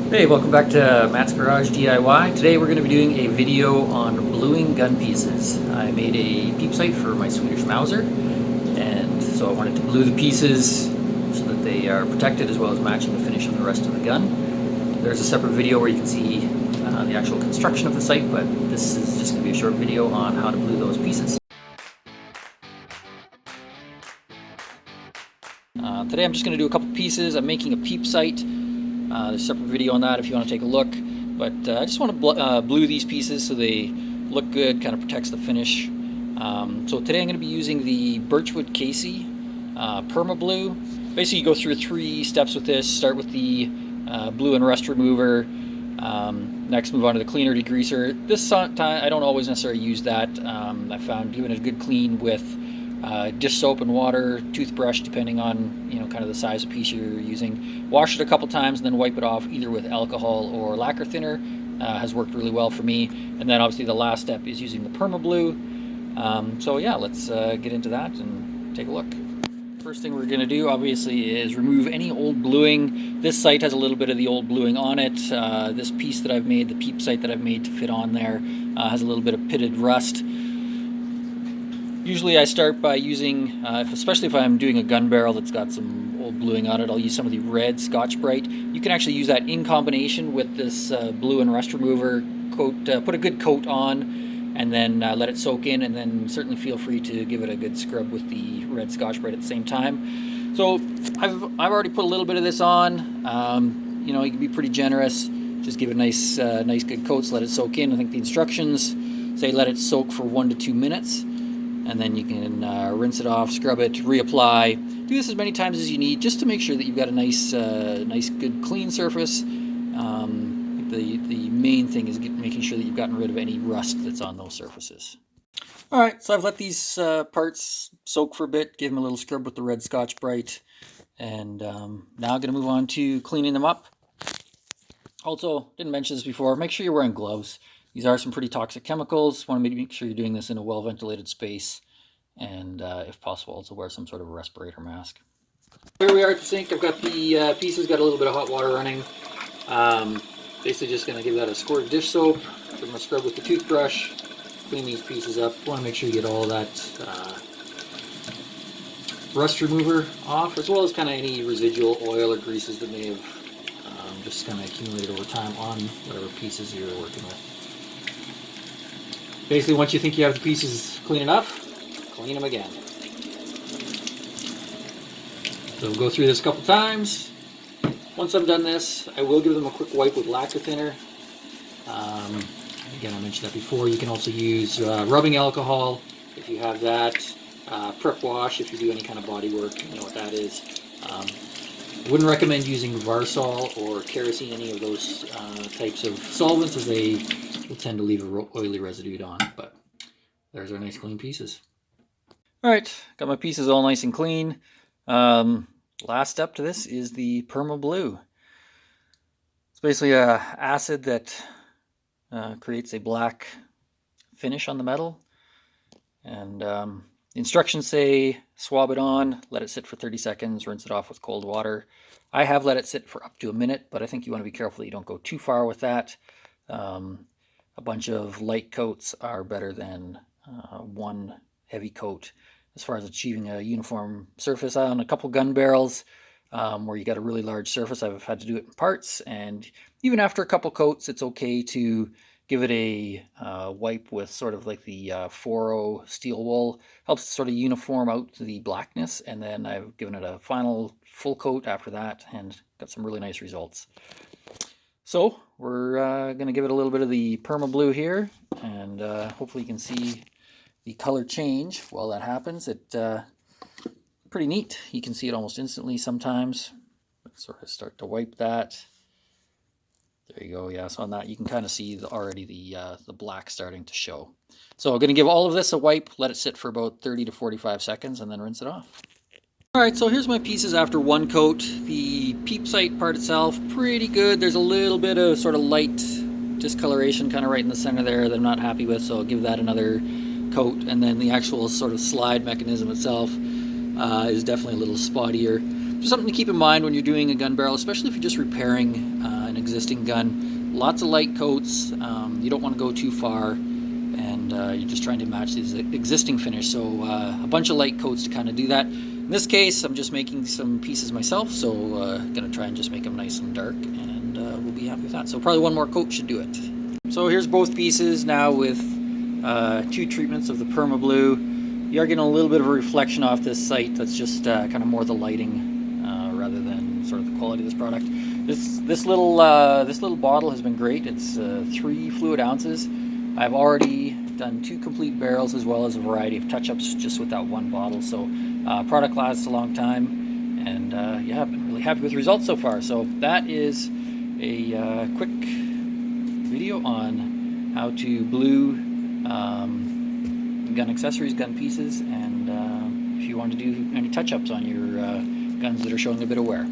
Hey, welcome back to Matt's Garage DIY. Today we're going to be doing a video on bluing gun pieces. I made a peep sight for my Swedish Mauser, and so I wanted to blue the pieces so that they are protected as well as matching the finish of the rest of the gun. There's a separate video where you can see the actual construction of the sight, but this is just going to be a short video on how to blue those pieces. Today I'm just going to do a couple pieces. I'm making a peep sight. There's a separate video on that if you want to take a look, but I just want to blue these pieces so they look good, kind of protects the finish. So today I'm going to be using the Birchwood Casey PermaBlue. Basically you go through 3 steps with this. Start with the blue and rust remover, next move on to the cleaner degreaser. This time I don't always necessarily use that. I found giving it a good clean with dish soap and water, toothbrush, depending on kind of the size of piece you're using. Wash it a couple times and then wipe it off either with alcohol or lacquer thinner. Has worked really well for me. And then obviously the last step is using the PermaBlue. So yeah, let's get into that and take a look. First thing we're going to do obviously is remove any old bluing. This sight has a little bit of the old bluing on it. This piece that I've made, the peep sight that I've made to fit on there, has a little bit of pitted rust. Usually I start by using, especially if I'm doing a gun barrel that's got some old bluing on it, I'll use some of the red Scotch-Brite. You can actually use that in combination with this blue and rust remover coat. Put a good coat on and then let it soak in, and then certainly feel free to give it a good scrub with the red Scotch-Brite at the same time. So I've already put a little bit of this on. You can be pretty generous. Just give it a nice good coats, let it soak in. I think the instructions say let it soak for 1 to 2 minutes. And then you can rinse it off, scrub it, reapply. Do this as many times as you need, just to make sure that you've got a nice, good, clean surface. The main thing is making sure that you've gotten rid of any rust that's on those surfaces. All right, so I've let these parts soak for a bit, give them a little scrub with the red Scotch-Brite, and now I'm going to move on to cleaning them up. Also, didn't mention this before, make sure you're wearing gloves. These are some pretty toxic chemicals. Want to make sure you're doing this in a well-ventilated space, and if possible, also wear some sort of respirator mask. Here we are at the sink. I've got the pieces, got a little bit of hot water running. Basically just going to give that a squirt of dish soap. I'm going to scrub with the toothbrush, clean these pieces up. Want to make sure you get all that rust remover off, as well as kind of any residual oil or greases that may have just kind of accumulated over time on whatever pieces you're working with. Basically, once you think you have the pieces clean enough, clean them again. So we'll go through this a couple times. Once I'm done this, I will give them a quick wipe with lacquer thinner. Again, I mentioned that before. You can also use rubbing alcohol if you have that. Prep wash if you do any kind of body work, you know what that is. I wouldn't recommend using Varsol or kerosene, any of those types of solvents, as they will tend to leave an oily residue on, but there's our nice clean pieces. All right, got my pieces all nice and clean. Last step to this is the PermaBlue. It's basically an acid that creates a black finish on the metal, and the instructions say swab it on, let it sit for 30 seconds, rinse it off with cold water. I have let it sit for up to a minute, but I think you want to be careful that you don't go too far with that. A bunch of light coats are better than one heavy coat as far as achieving a uniform surface. On a couple gun barrels where you got a really large surface, I've had to do it in parts, and even after a couple coats, it's okay to give it a wipe with sort of like the 4-0 steel wool. Helps sort of uniform out the blackness, and then I've given it a final full coat after that and got some really nice results. So we're going to give it a little bit of the PermaBlue here, and hopefully you can see the color change while that happens. It's pretty neat. You can see it almost instantly sometimes. Let's sort of start to wipe that. There you go. Yeah, so on that you can kind of see already the black starting to show. So I'm going to give all of this a wipe, let it sit for about 30 to 45 seconds, and then rinse it off. Alright, so here's my pieces after one coat. The peep sight part itself, pretty good. There's a little bit of sort of light discoloration kind of right in the center there that I'm not happy with, so I'll give that another coat. And then the actual sort of slide mechanism itself is definitely a little spottier. Just something to keep in mind when you're doing a gun barrel, especially if you're just repairing an existing gun. Lots of light coats. You don't want to go too far, and you're just trying to match this existing finish. So a bunch of light coats to kind of do that. In this case, I'm just making some pieces myself, so I'm going to try and just make them nice and dark, and we'll be happy with that. So probably one more coat should do it. So here's both pieces now with 2 treatments of the PermaBlue. You are getting a little bit of a reflection off this site. That's just kind of more the lighting rather than sort of the quality of this product. This little bottle has been great. It's 3 fluid ounces. I've already done 2 complete barrels as well as a variety of touch-ups just with that one bottle. So product lasts a long time, and yeah, I've been really happy with the results so far. So that is a quick video on how to blue gun accessories, gun pieces, and if you want to do any touch-ups on your guns that are showing a bit of wear.